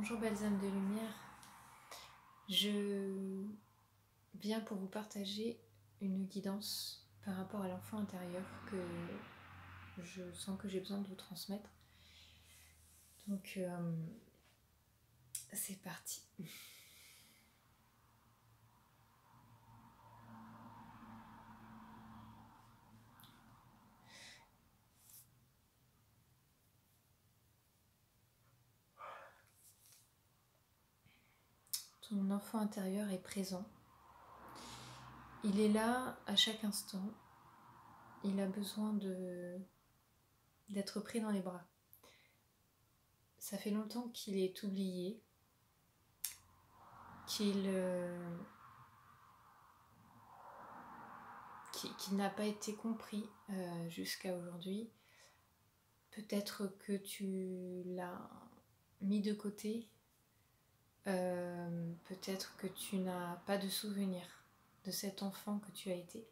Bonjour belles âmes de lumière, je viens pour vous partager une guidance par rapport à l'enfant intérieur que je sens que j'ai besoin de vous transmettre. Donc c'est parti. Ton enfant intérieur est présent. Il est là à chaque instant. Il a besoin d'être pris dans les bras. Ça fait longtemps qu'il est oublié, qu'il n'a pas été compris jusqu'à aujourd'hui. Peut-être que tu l'as mis de côté, peut-être que tu n'as pas de souvenir de cet enfant que tu as été.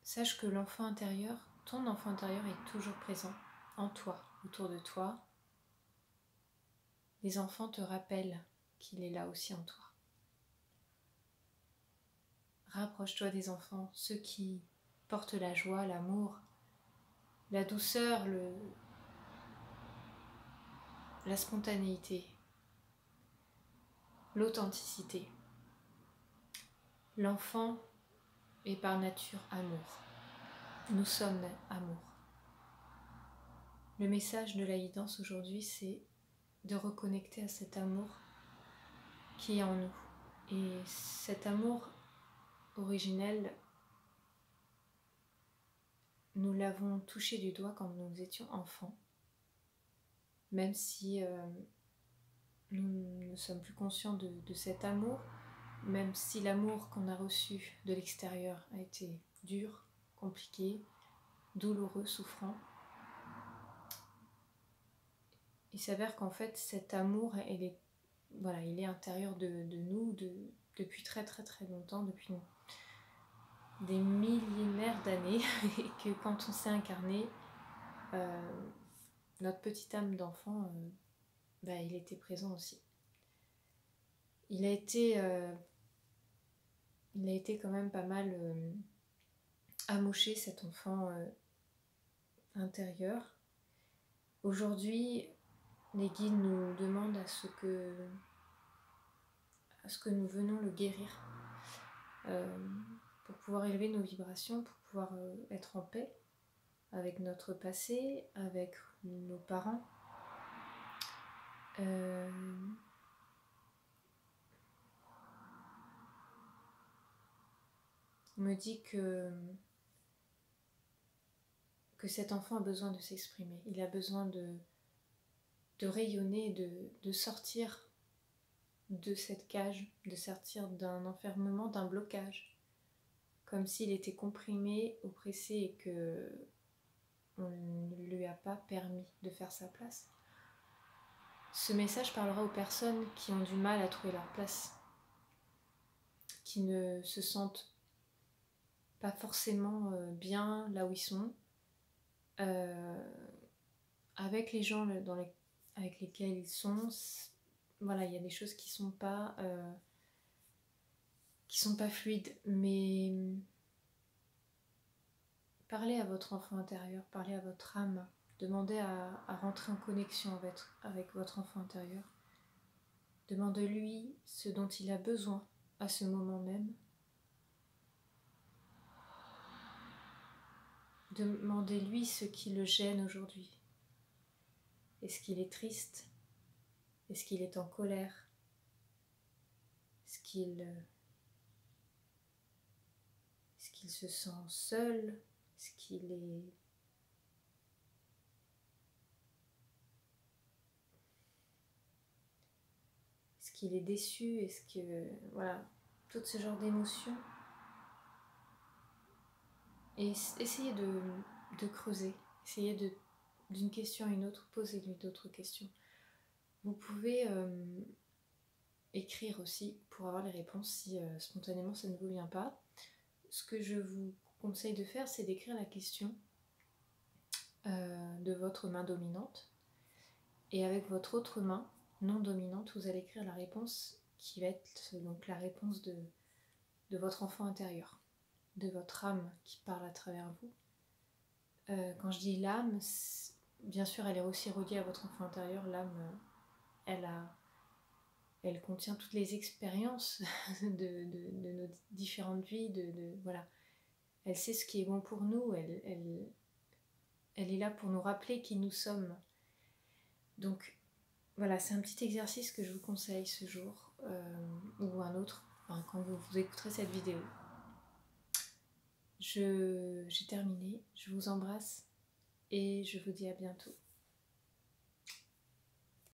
Sache que l'enfant intérieur, ton enfant intérieur est toujours présent en toi, autour de toi. Les enfants te rappellent qu'il est là aussi en toi. Rapproche-toi des enfants, ceux qui portent la joie, l'amour, la douceur, la spontanéité, l'authenticité. L'enfant est par nature amour. Nous sommes amour. Le message de la guidance aujourd'hui, c'est de reconnecter à cet amour qui est en nous. Et cet amour originel, nous l'avons touché du doigt quand nous étions enfants. Même si nous ne sommes plus conscients de cet amour, même si l'amour qu'on a reçu de l'extérieur a été dur, compliqué, douloureux, souffrant, il s'avère qu'en fait cet amour, il est intérieur de nous depuis très très très longtemps, depuis des millénaires d'années, et que quand on s'est incarné, notre petite âme d'enfant, il était présent aussi. Il a été quand même pas mal amoché, cet enfant intérieur. Aujourd'hui, les guides nous demandent à ce que nous venons le guérir, pour pouvoir élever nos vibrations, pour pouvoir être en paix avec notre passé, avec nos parents. On me dit que cet enfant a besoin de s'exprimer, il a besoin de rayonner, de sortir de cette cage, de sortir d'un enfermement, d'un blocage, comme s'il était comprimé, oppressé et que on ne lui a pas permis de faire sa place. Ce message parlera aux personnes qui ont du mal à trouver leur place, qui ne se sentent pas forcément bien là où ils sont, avec les gens avec lesquels ils sont. Voilà, il y a des choses qui sont pas fluides, mais parlez à votre enfant intérieur, parlez à votre âme, demandez à rentrer en connexion avec votre enfant intérieur. Demandez-lui ce dont il a besoin à ce moment même. Demandez-lui ce qui le gêne aujourd'hui. Est-ce qu'il est triste? Est-ce qu'il est en colère? Est-ce qu'il se sent seul? Est-ce qu'il est... Est-ce qu'il est déçu? Est-ce que... Voilà, tout ce genre d'émotions. Et essayez de creuser. Essayez d'une question à une autre, posez-lui d'autres questions. Vous pouvez écrire aussi pour avoir les réponses si spontanément ça ne vous vient pas. Ce que je vous conseille de faire, c'est d'écrire la question de votre main dominante Et avec votre autre main non dominante, vous allez écrire la réponse qui va être donc la réponse de votre enfant intérieur, de votre âme qui parle à travers vous. Quand je dis l'âme, bien sûr elle est aussi reliée à votre enfant intérieur. L'âme, elle contient toutes les expériences de nos différentes vies, voilà. Elle sait ce qui est bon pour nous, elle est là pour nous rappeler qui nous sommes. Donc voilà, c'est un petit exercice que je vous conseille ce jour, ou un autre, enfin, quand vous écouterez cette vidéo. J'ai terminé, je vous embrasse et je vous dis à bientôt.